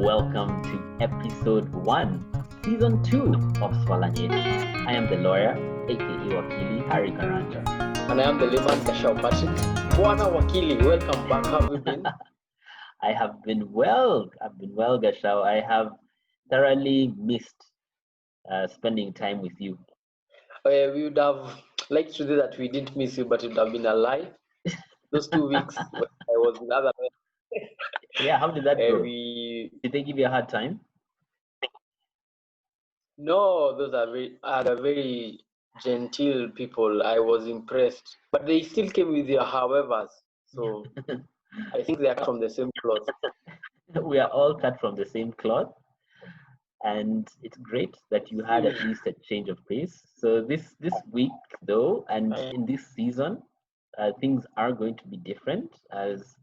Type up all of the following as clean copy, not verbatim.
welcome to Episode1, Season 2 of Swala Nyeti. I am the lawyer, aka Wakili Harry Karanja. And I am the layman, Kashao Patrick. Bwana Wakili, welcome back. How have you been? I have been well. Gashao. I have thoroughly missed spending time with you. We would have liked to do that. We didn't miss you, but it would have been a lie. Those 2 weeks, I was in other. Yeah, how did that go? Did they give you a hard time? No, those are very genteel people. I was impressed, but they still came with their howevers. So I think they are from the same cloth. We are all cut from the same cloth, and it's great that you had at least a change of pace. So this week, though, and in this season, things are going to be different, as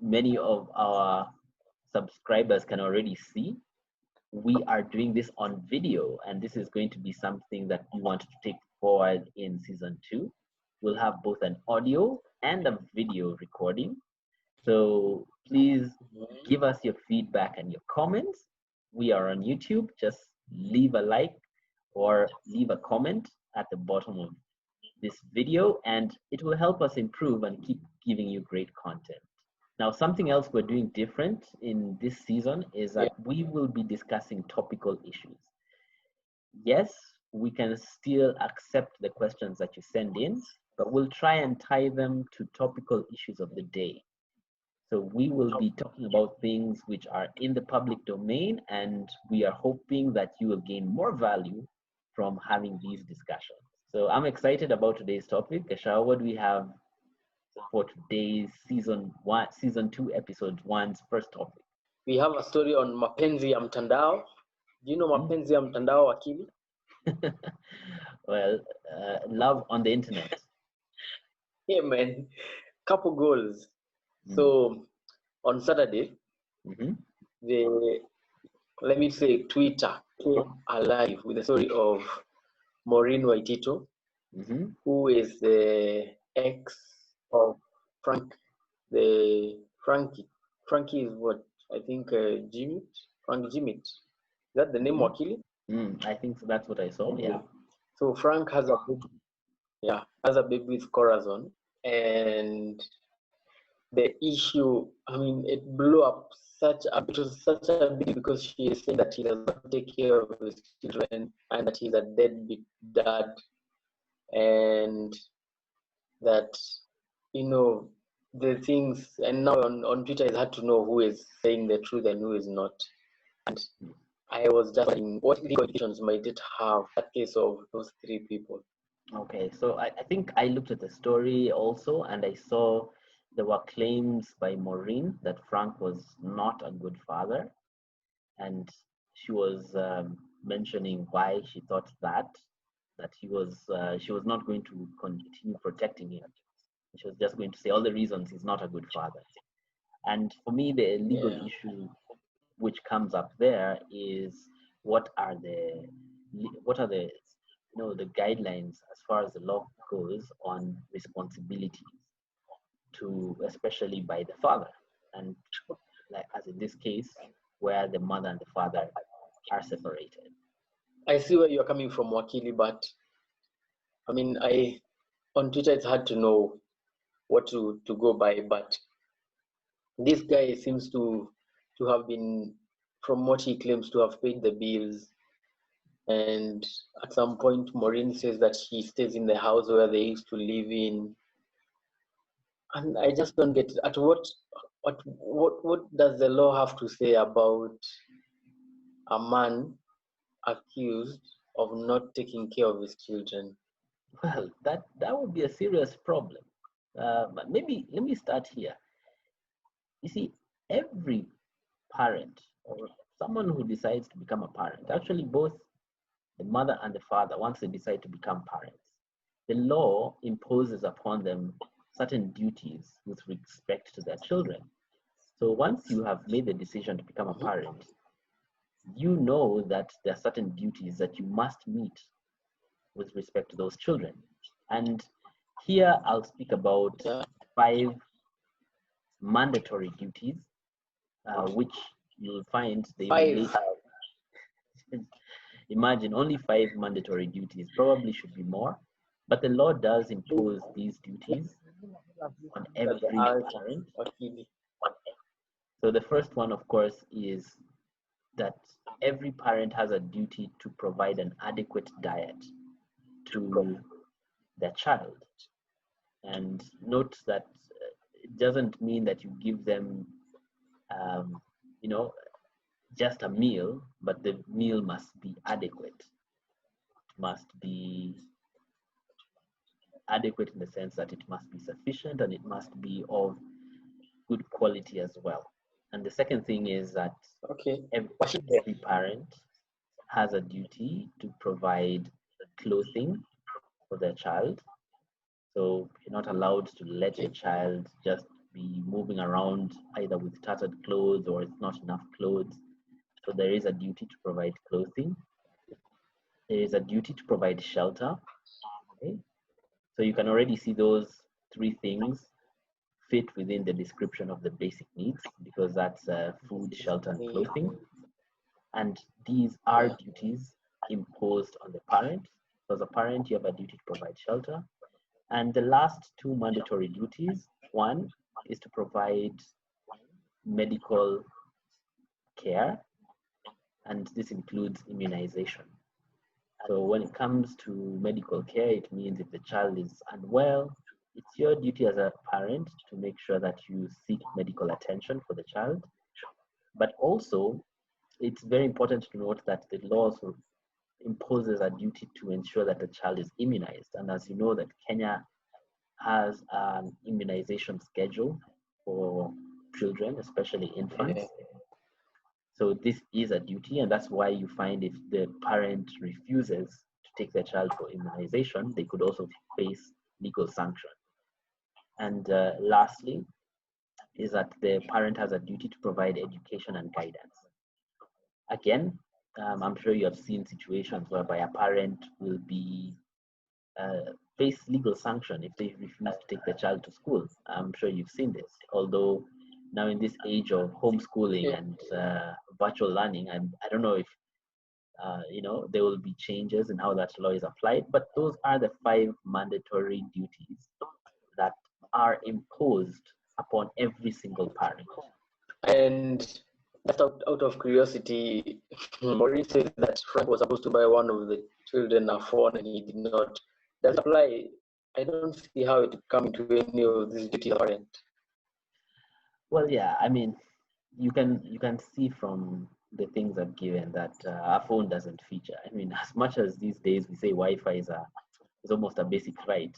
many of our subscribers can already see. We are doing this on video, and this is going to be something that we want to take forward in season 2. We'll have both an audio and a video recording. So please give us your feedback and your comments. We are on YouTube. Just leave a like or leave a comment at the bottom of this video, and it will help us improve and keep giving you great content. Now, something else we're doing different in this season is that we will be discussing topical issues. Yes, we can still accept the questions that you send in, but we'll try and tie them to topical issues of the day. So we will be talking about things which are in the public domain, and we are hoping that you will gain more value from having these discussions. So I'm excited about today's topic. Gasha, what do we have for today's season 2, episode 1's first topic? We have a story on mapenzi ya mtandao. Do you know mapenzi ya mtandao, Wakili? Well, love on the internet. Yeah, man. Couple goals. So on Saturday, Twitter came alive with the story of Maureen Waititu, who is the ex of Frankie. Frankie is what? I think Jimmy. Frankie Jim It. Is that the name, Wakili? I think so. That's what I saw. Yeah. So Frank has a baby. Yeah, has a baby with Corazon, and the issue, I mean, it blew up it was such a big because she is saying that he does not take care of his children and that he's a deadbeat dad, and that, the things, and now on Twitter it's hard to know who is saying the truth and who is not. And I was just wondering, what legal implications might it have in the case of those 3 people? Okay, so I think I looked at the story also, and I saw there were claims by Maureen that Frank was not a good father, and she was mentioning why she thought that she was not going to continue protecting him. She was just going to say all the reasons he's not a good father. And for me, the legal issue which comes up there is what are the the guidelines as far as the law goes on responsibilities to, especially by the father, and like as in this case where the mother and the father are separated. I see where you're coming from, Wakili, but I mean, on Twitter it's hard to know what to go by, but this guy seems to have been, from what he claims, to have paid the bills, and at some point Maureen says that he stays in the house where they used to live in, and I just don't get at what does the law have to say about a man accused of not taking care of his children? Well, that would be a serious problem. Maybe let me start here. You see, every parent or someone who decides to become a parent, actually both the mother and the father, once they decide to become parents, the law imposes upon them certain duties with respect to their children. So once you have made the decision to become a parent, you know that there are certain duties that you must meet with respect to those children. And here I'll speak about 5 mandatory duties which you'll find they 5. relate. Imagine only 5 mandatory duties. Probably should be more, but the law does impose these duties on That's the every answer. parent. Wakili. So the first one, of course, is that every parent has a duty to provide an adequate diet to their child. And note that it doesn't mean that you give them, you know, just a meal, but the meal must be adequate. It must be adequate in the sense that it must be sufficient and it must be of good quality as well. And the second thing is that every parent has a duty to provide clothing for their child. So you're not allowed to let your child just be moving around either with tattered clothes or it's not enough clothes. So there is a duty to provide clothing. There is a duty to provide shelter. Okay? So you can already see those 3 things fit within the description of the basic needs, because that's food, shelter, and clothing. And these are duties imposed on the parent. So as a parent, you have a duty to provide shelter. And the last 2 mandatory duties, one is to provide medical care, and this includes immunization. So when it comes to medical care, it means if the child is unwell, it's your duty as a parent to make sure that you seek medical attention for the child. But also, it's very important to note that the law also imposes a duty to ensure that the child is immunized. And as you know, that Kenya has an immunization schedule for children, especially infants. So this is a duty, and that's why you find if the parent refuses to take their child for immunization, they could also face legal sanction. And lastly, is that the parent has a duty to provide education and guidance. Again, I'm sure you have seen situations whereby a parent will be face legal sanction if they refuse to take their child to school. I'm sure you've seen this. Although now in this age of homeschooling and virtual learning, and I don't know if there will be changes in how that law is applied, but those are the 5 mandatory duties that are imposed upon every single parent. And just out of curiosity, Maureen says that Frank was supposed to buy one of the children a phone and he did not. Does it apply? I don't see how it comes into any of these duties as a parent. Well, yeah, I mean, you can see from the things I've given that a phone doesn't feature. I mean, as much as these days we say Wi-Fi is almost a basic right,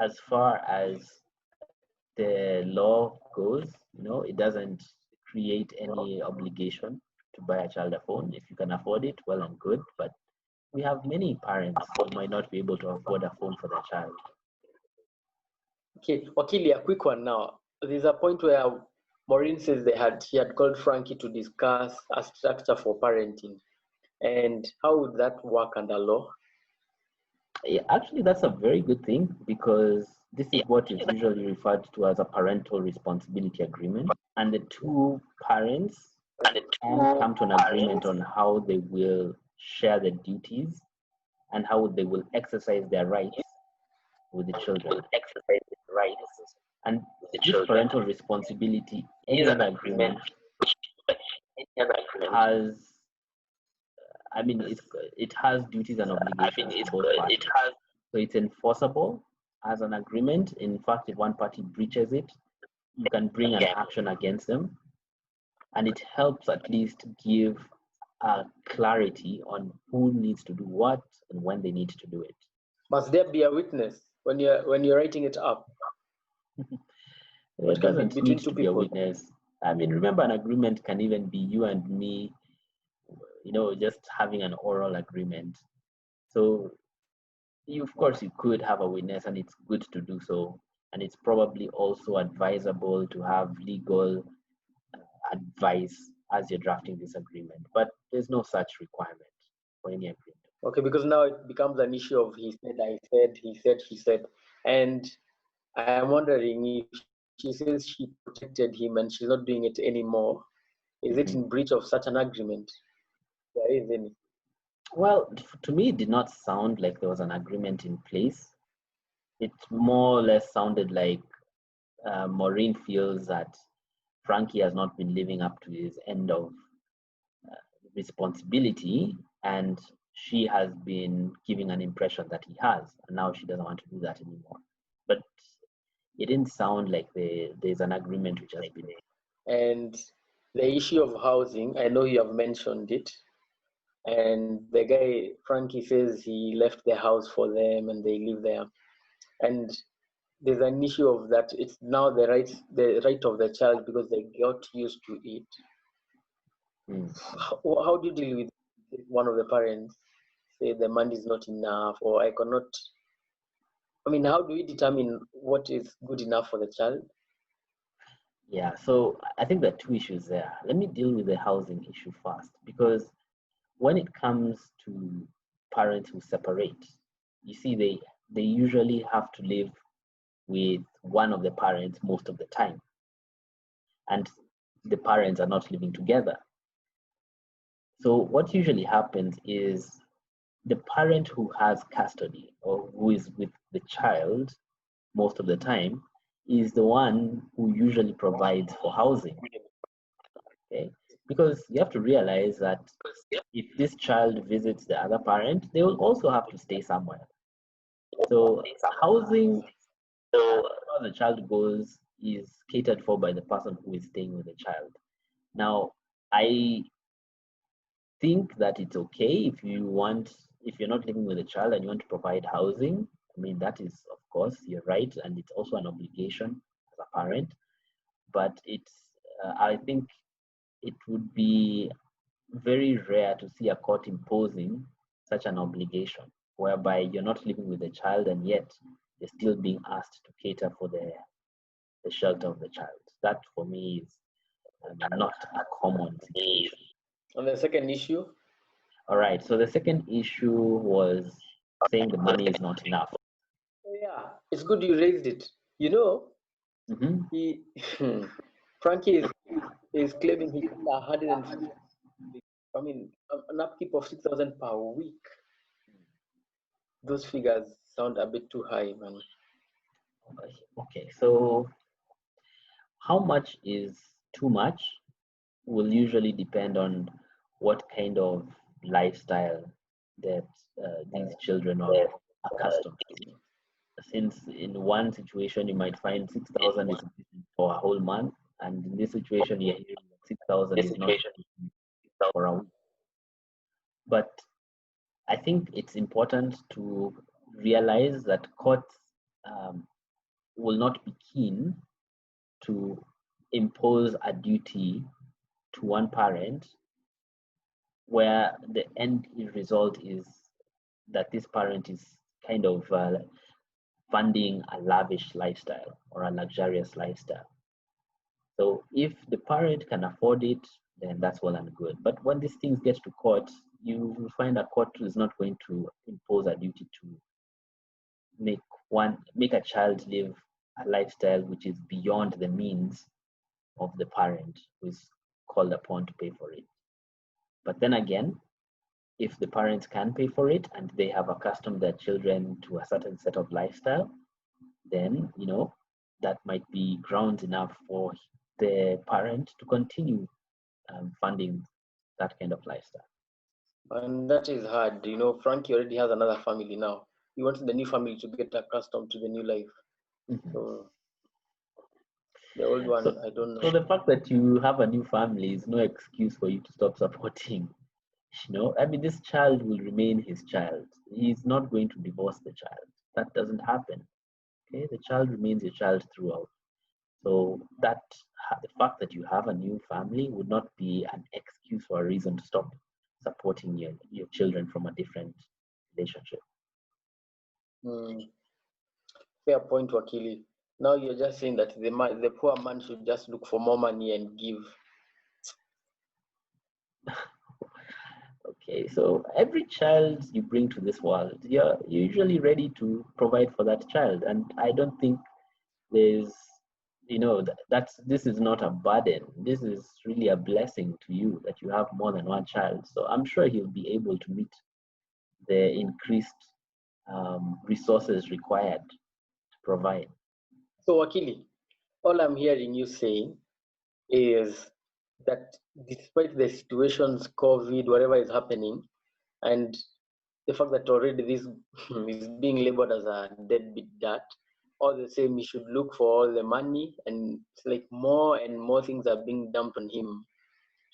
as far as the law goes, it doesn't create any obligation to buy a child a phone. If you can afford it, well and good. But we have many parents who might not be able to afford a phone for their child. Okay, Wakili, a quick one now. There's a point where Maureen says he had called Frankie to discuss a structure for parenting. And how would that work under law? Yeah, actually, that's a very good thing, because this is what is usually referred to as a parental responsibility agreement. And the 2 parents can come to an agreement on how they will share the duties and how they will exercise their rights with the children. And this parental responsibility, any other agreement has, I mean, it has duties and obligations to both parties. So it's enforceable as an agreement. In fact, if one party breaches it, you can bring an action against them. And it helps at least give clarity on who needs to do what and when they need to do it. Must there be a witness when you're writing it up? It doesn't need to be a witness. I mean, remember, an agreement can even be you and me, just having an oral agreement. So of course you could have a witness, and it's good to do so. And it's probably also advisable to have legal advice as you're drafting this agreement. But there's no such requirement for any agreement. Okay, because now it becomes an issue of he said, I said, he said, she said. And I'm wondering if she says she protected him and she's not doing it anymore, Is it in breach of such an agreement? There is any. Well, to me, it did not sound like there was an agreement in place. It more or less sounded like Maureen feels that Frankie has not been living up to his end of responsibility, and she has been giving an impression that he has, and now she doesn't want to do that anymore. But it didn't sound like there's an agreement which has been made. And the issue of housing, I know you have mentioned it. And the guy, Frankie, says he left the house for them and they live there. And there's an issue of that. It's now the right of the child because they got used to it. How do you deal with one of the parents say the money is not enough, or I cannot? I mean, how do we determine what is good enough for the child? Yeah, so I think there are two issues there. Let me deal with the housing issue first, because when it comes to parents who separate, you see, they usually have to live with one of the parents most of the time, and the parents are not living together. So what usually happens is the parent who has custody or who is with the child most of the time is the one who usually provides for housing. Okay? Because you have to realize that if this child visits the other parent, they will also have to stay somewhere. So housing, as far as the child goes, is catered for by the person who is staying with the child. Now, I think that it's okay if you're not living with a child and you want to provide housing. I mean, that is, of course, your right, and it's also an obligation as a parent. But I think it would be very rare to see a court imposing such an obligation, whereby you're not living with the child and yet you're still being asked to cater for the shelter of the child. That, for me, is not a common situation. And the second issue? All right, so the second issue was saying the money is not enough. Yeah, it's good you raised it. You know, he Frankie is claiming he got 150. I mean, an upkeep of 6,000 per week. Those figures sound a bit too high, man. Okay, so how much is too much will usually depend on what kind of lifestyle that these children are accustomed to. Since in one situation you might find 6,000 is sufficient for a whole month, and in this situation you're hearing that 6,000 is not sufficient for a week. But I think it's important to realize that courts will not be keen to impose a duty to one parent where the end result is that this parent is kind of funding a lavish lifestyle or a luxurious lifestyle. So if the parent can afford it, then that's well and good. But when these things get to court, you will find a court is not going to impose a duty to make a child live a lifestyle which is beyond the means of the parent who is called upon to pay for it. But then again, if the parents can pay for it and they have accustomed their children to a certain set of lifestyle, then that might be grounds enough for the parent to continue funding that kind of lifestyle. And that is hard. Frankie already has another family now. He wants the new family to get accustomed to the new life. So the old one, I don't know. So the fact that you have a new family is no excuse for you to stop supporting. I mean, this child will remain his child. He's not going to divorce the child. That doesn't happen. Okay, the child remains your child throughout. So the fact that you have a new family would not be an excuse or a reason to stop supporting your children from a different relationship. Fair point, Wakili. Now you're just saying that the poor man should just look for more money and give. Okay, so every child you bring to this world, you're usually ready to provide for that child, and I don't think there's this is not a burden. This is really a blessing to you that you have more than one child. So I'm sure he'll be able to meet the increased resources required to provide. So, Wakili, all I'm hearing you saying is that despite the situations, COVID, whatever is happening, and the fact that already this is being labeled as a deadbeat dad, all the same, he should look for all the money, and it's like more and more things are being dumped on him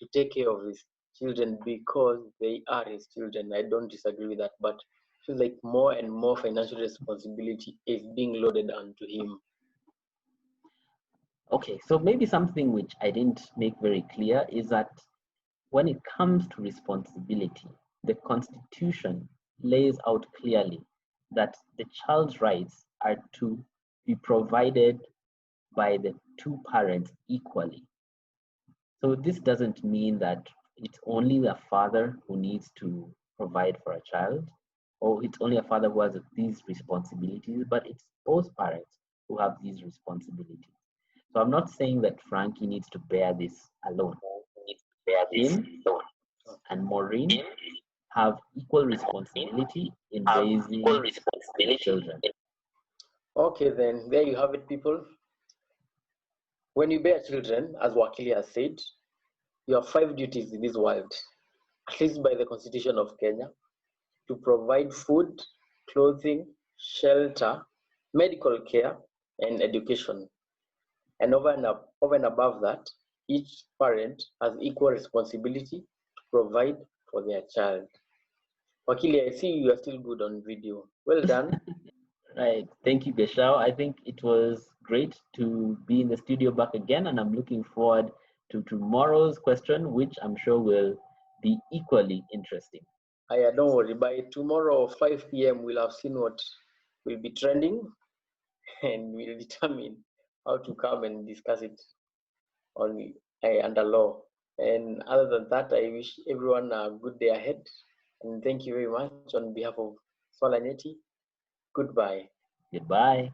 to take care of his children because they are his children. I don't disagree with that, but I feel like more and more financial responsibility is being loaded onto him. Okay, so maybe something which I didn't make very clear is that when it comes to responsibility, the Constitution lays out clearly that the child's rights are to be provided by the two parents equally. So this doesn't mean that it's only the father who needs to provide for a child, or it's only a father who has these responsibilities, but it's both parents who have these responsibilities. So I'm not saying that Frankie needs to bear this alone. Him and Maureen have equal responsibility in raising children. Okay, then there you have it, people. When you bear children, as Wakili has said, you have 5 duties in this world, at least by the Constitution of Kenya: to provide food, clothing, shelter, medical care, and education. And over and above that, each parent has equal responsibility to provide for their child. Wakili, I see you are still good on video. Well done. Right. Thank you, Geshao. I think it was great to be in the studio back again, and I'm looking forward to tomorrow's question, which I'm sure will be equally interesting. Don't worry. By tomorrow, 5 p.m., we'll have seen what will be trending, and we'll determine how to come and discuss it on under law. And other than that, I wish everyone a good day ahead. And thank you very much on behalf of Swala Nyeti. Goodbye. Goodbye.